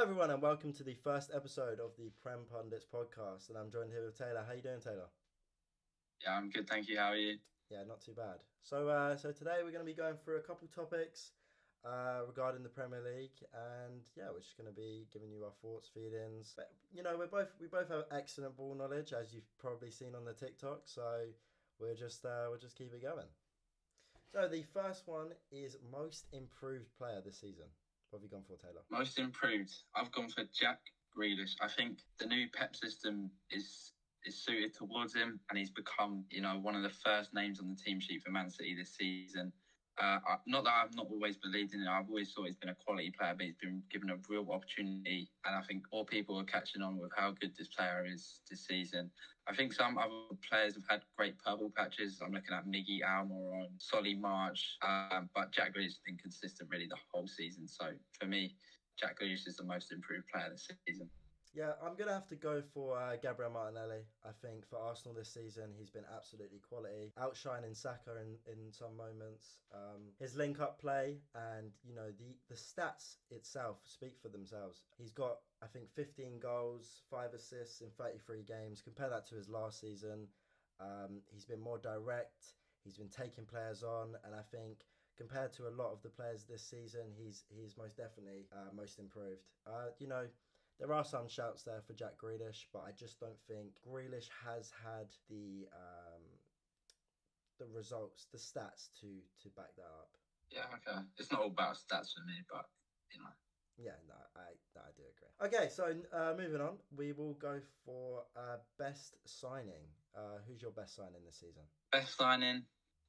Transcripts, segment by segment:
Hello, everyone, and welcome to the first episode of the Prem Pundits podcast. And I'm joined here with Taylor. How you doing, Taylor? Yeah, I'm good, thank you. How are you? Yeah, not too bad. So today we're going to be going through a couple topics regarding the Premier League, and yeah, we're just going to be giving you our thoughts, feelings. But we both have excellent ball knowledge, as you've probably seen on the TikTok. So we'll just keep it going. So the first one is most improved player this season. What have you gone for, Taylor? Most improved. I've gone for Jack Grealish. I think the new Pep system is suited towards him, and he's become, one of the first names on the team sheet for Man City this season. Not that I've not always believed in it. I've always thought he's been a quality player, but he's been given a real opportunity. And I think all people are catching on with how good this player is this season. I think some other players have had great purple patches. I'm looking at Miggy Almiron on Solly March. But Jack Grealish has been consistent really the whole season. So for me, Jack Grealish is the most improved player this season. Yeah, I'm going to have to go for Gabriel Martinelli. I think for Arsenal this season, he's been absolutely quality, outshining Saka in some moments. His link-up play and, the stats itself speak for themselves. He's got, I think, 15 goals, 5 assists in 33 games. Compare that to his last season. He's been more direct. He's been taking players on, and I think compared to a lot of the players this season, he's most definitely most improved. There are some shouts there for Jack Grealish, but I just don't think Grealish has had the results, the stats to back that up. Yeah, okay. It's not all about stats for me, but Yeah, no, I do agree. Okay, so moving on, we will go for best signing. Who's your best signing this season? Best signing.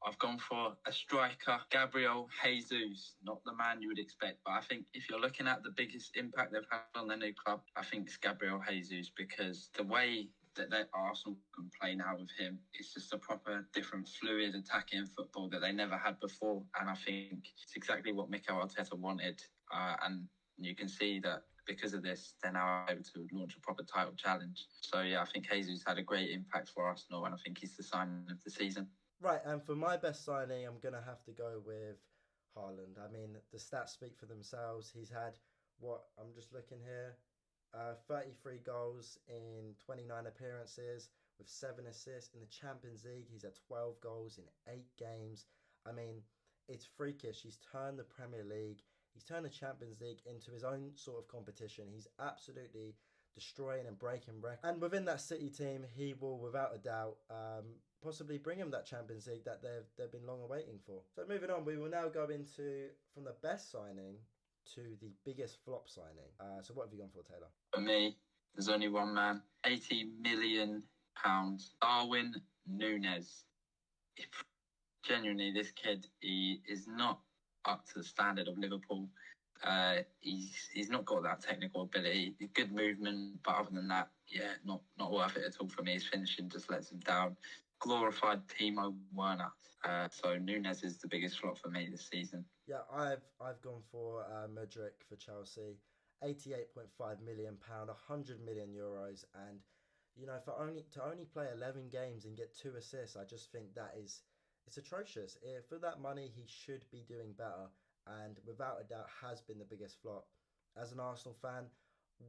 I've gone for a striker, Gabriel Jesus, not the man you would expect. But I think if you're looking at the biggest impact they've had on their new club, I think it's Gabriel Jesus, because the way that Arsenal can play now with him, it's just a proper different fluid attacking football that they never had before. And I think it's exactly what Mikel Arteta wanted. And you can see that because of this, they're now able to launch a proper title challenge. So yeah, I think Jesus had a great impact for Arsenal, and I think he's the signing of the season. Right, and for my best signing, I'm going to have to go with Haaland. I mean, the stats speak for themselves. He's had, I'm just looking here, 33 goals in 29 appearances with 7 assists. In the Champions League, he's had 12 goals in 8 games. I mean, it's freakish. He's turned the Premier League, he's turned the Champions League into his own sort of competition. He's absolutely destroying and breaking records. And within that City team, he will, without a doubt, possibly bring him that Champions League that they've been long awaiting for. So moving on, we will now go into from the best signing to the biggest flop signing. So what have you gone for, Taylor? For me, there's only one man. £80 million. Darwin Núñez. Genuinely, this kid, he is not up to the standard of Liverpool. He's not got that technical ability. Good movement, but other than that, yeah, not worth it at all for me. His finishing just lets him down. Glorified Timo Werner. So Núñez is the biggest flop for me this season. Yeah, I've gone for Mudryk for Chelsea, £88.5 million, €100 million, and to only play 11 games and get 2 assists, I just think it's atrocious. For that money, he should be doing better, and without a doubt has been the biggest flop. As an Arsenal fan,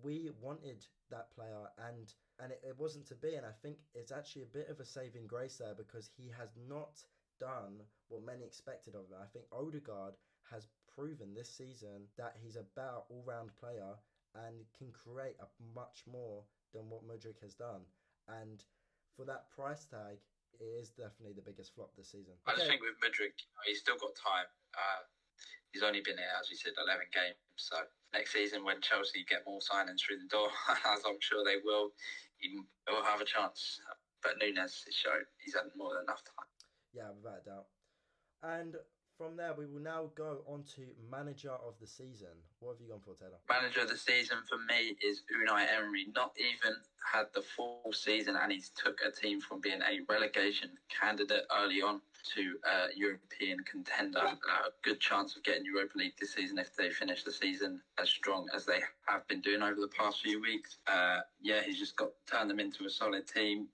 we wanted that player, and it wasn't to be, and I think it's actually a bit of a saving grace there because he has not done what many expected of him. I think Odegaard has proven this season that he's a better all-round player and can create a much more than what Mudryk has done. And for that price tag, it is definitely the biggest flop this season. I just think with Mudryk, he's still got time. He's only been here, as you said, 11 games. So next season, when Chelsea get more signings through the door, as I'm sure they will, he will have a chance. But Núñez has shown he's had more than enough time. Yeah, without a doubt. And from there, we will now go on to Manager of the Season. What have you gone for, Taylor? Manager of the season for me is Unai Emery. Not even had the full season, and he's took a team from being a relegation candidate early on to a European contender. A good chance of getting Europa League this season if they finish the season as strong as they have been doing over the past few weeks. He's just turned them into a solid team,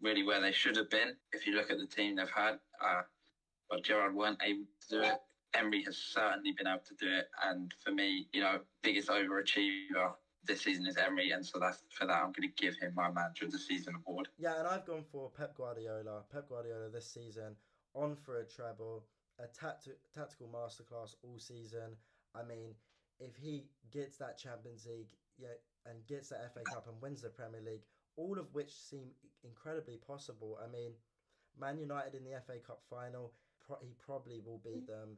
really where they should have been. If you look at the team they've had, but Gerrard weren't able to do it. Emery has certainly been able to do it. And for me, biggest overachiever this season is Emery, and so that's for that I'm going to give him my Manager of the Season award. Yeah, and I've gone for Pep Guardiola. Pep Guardiola this season on for a treble, a tactical masterclass all season. I mean, if he gets that Champions League, yeah, and gets that FA Cup and wins the Premier League, all of which seem incredibly possible. I mean, Man United in the FA Cup final, he probably will beat them.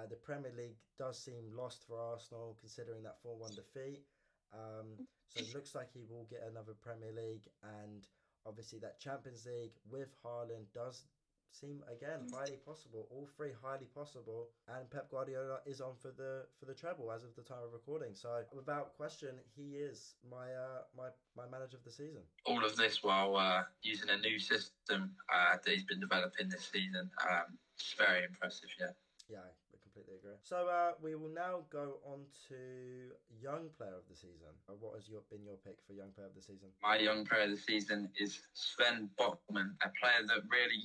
The Premier League does seem lost for Arsenal considering that 4-1 defeat. So it looks like he will get another Premier League, and obviously that Champions League with Haaland does seem again highly possible. All three highly possible, and Pep Guardiola is on for the treble as of the time of recording. So without question, he is my manager of the season. All of this while using a new system that he's been developing this season. It's very impressive, yeah. Yeah, I completely agree. So we will now go on to Young Player of the Season. What has been your pick for Young Player of the Season? My Young Player of the Season is Sven Botman, a player that really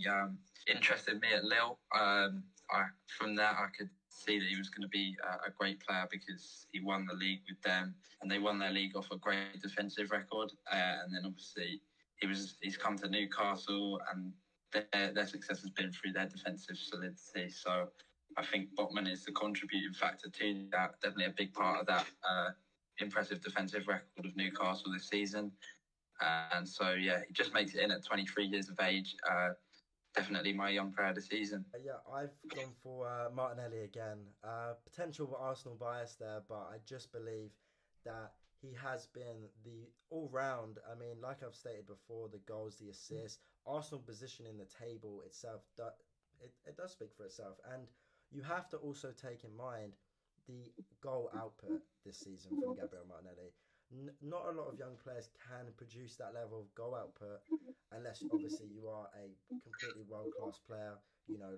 interested me at Lille. From that, I could see that he was going to be a great player because he won the league with them, and they won their league off a great defensive record. And then obviously he's come to Newcastle, and their success has been through their defensive solidity. So I think Botman is the contributing factor to that. Definitely a big part of that impressive defensive record of Newcastle this season. And so, yeah, he just makes it in at 23 years of age. Definitely my Young Player of the Season. Yeah, I've gone for Martinelli again. Potential Arsenal bias there, but I just believe that he has been the all-round, I mean, like I've stated before, the goals, the assists, Arsenal position in the table itself, it does speak for itself. And you have to also take in mind the goal output this season from Gabriel Martinelli. Not a lot of young players can produce that level of goal output unless obviously you are a completely world-class player,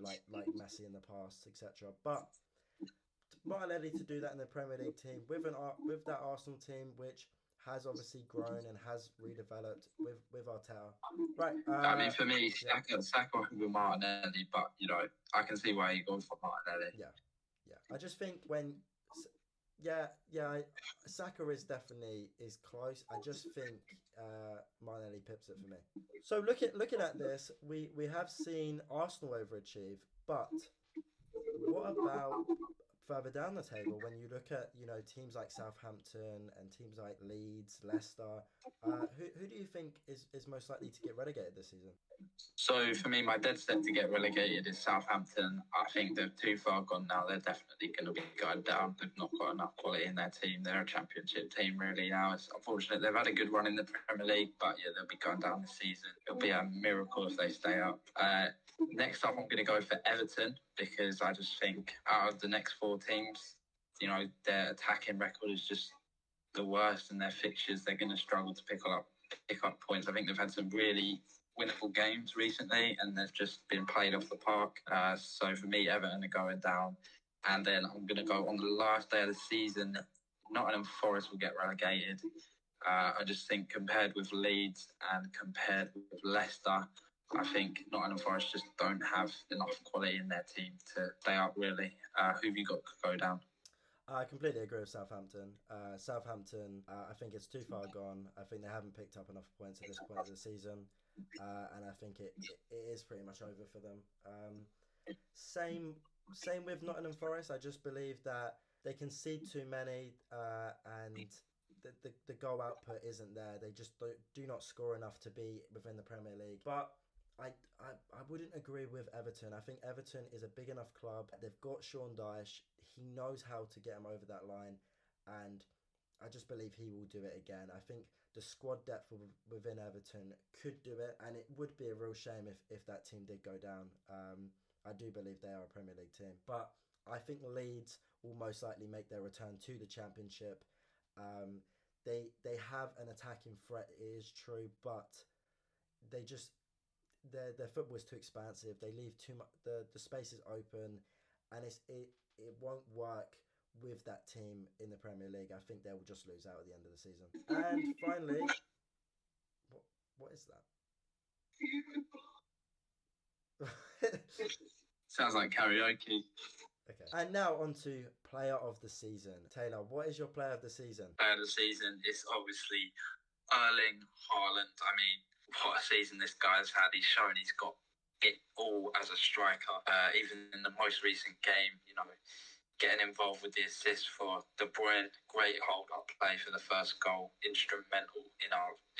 like Messi in the past, etc. But Martinelli to do that in the Premier League team with that Arsenal team, which has obviously grown and has redeveloped with Arteta. Right. I mean, for me, Saka with Martinelli, but I can see why he goes for Martinelli. Yeah. I just think Saka is definitely close. I just think Martinelli pips it for me. So looking at this, we have seen Arsenal overachieve, but what about further down the table when you look at teams like Southampton and teams like Leeds, Leicester? Who do you think is most likely to get relegated this season? So for me, my dead set to get relegated is Southampton. I think they're too far gone now. They're definitely going to be going down. They've not got enough quality in their team. They're a championship team really now. It's unfortunate. They've had a good run in the Premier League, but yeah, they'll be going down this season. It'll be a miracle if they stay up. Next up, I'm going to go for Everton because I just think out of the next four teams, their attacking record is just the worst, and their fixtures, they're going to struggle to pick up points. I think they've had some really winnable games recently, and they've just been played off the park. So for me, Everton are going down. And then I'm going to go on the last day of the season, Nottingham Forest will get relegated. I just think compared with Leeds and compared with Leicester, I think Nottingham Forest just don't have enough quality in their team to stay up, really. Who have you got to go down? I completely agree with Southampton. Southampton, I think it's too far gone. I think they haven't picked up enough points at this point of the season. And I think it is pretty much over for them. Same with Nottingham Forest. I just believe that they concede too many and the goal output isn't there. They just do not score enough to be within the Premier League. But I wouldn't agree with Everton. I think Everton is a big enough club. They've got Sean Dyche. He knows how to get them over that line. And I just believe he will do it again. I think the squad depth within Everton could do it. And it would be a real shame if that team did go down. I do believe they are a Premier League team. But I think Leeds will most likely make their return to the Championship. They have an attacking threat, it is true. But they just... Their football is too expansive. They leave too much. The space is open, and it won't work with that team in the Premier League. I think they will just lose out at the end of the season. And finally, what is that? Sounds like karaoke. Okay. And now on to player of the season. Taylor, what is your player of the season? Player of the season is obviously Erling Haaland. I mean, what a season this guy's had. He's shown he's got it all as a striker. Even in the most recent game, getting involved with the assist for De Bruyne, great hold-up play for the first goal, instrumental in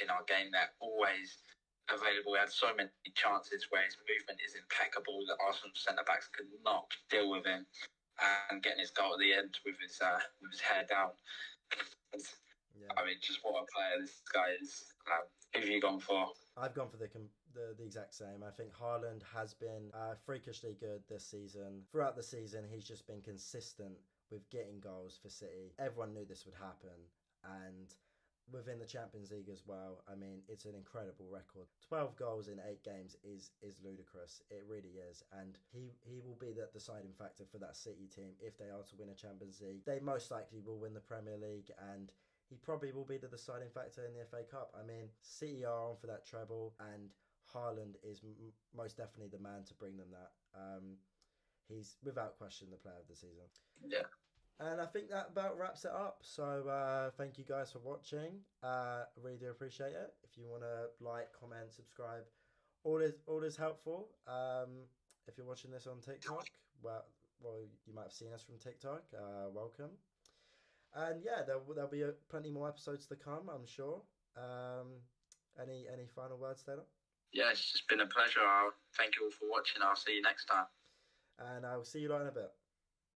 our game there, always available. We had so many chances where his movement is impeccable that Arsenal centre-backs could not deal with him, and getting his goal at the end with his hair down. Yeah. I mean, just what a player this guy is. Who have you gone for? I've gone for the exact same. I think Haaland has been freakishly good this season. Throughout the season, he's just been consistent with getting goals for City. Everyone knew this would happen, and within the Champions League as well. I mean, it's an incredible record. 12 goals in 8 games is ludicrous. It really is, and he will be the deciding factor for that City team if they are to win a Champions League. They most likely will win the Premier League, and he probably will be the deciding factor in the FA Cup. I mean, City are on for that treble, and Haaland is most definitely the man to bring them that. He's without question the player of the season. Yeah. And I think that about wraps it up. So thank you guys for watching. Really do appreciate it. If you want to like, comment, subscribe, all is helpful. If you're watching this on TikTok, well, you might have seen us from TikTok. Welcome. And yeah, there'll be plenty more episodes to come, I'm sure. Any final words, Taylor? Yeah, it's just been a pleasure. Thank you all for watching. I'll see you next time. And I'll see you lot in a bit.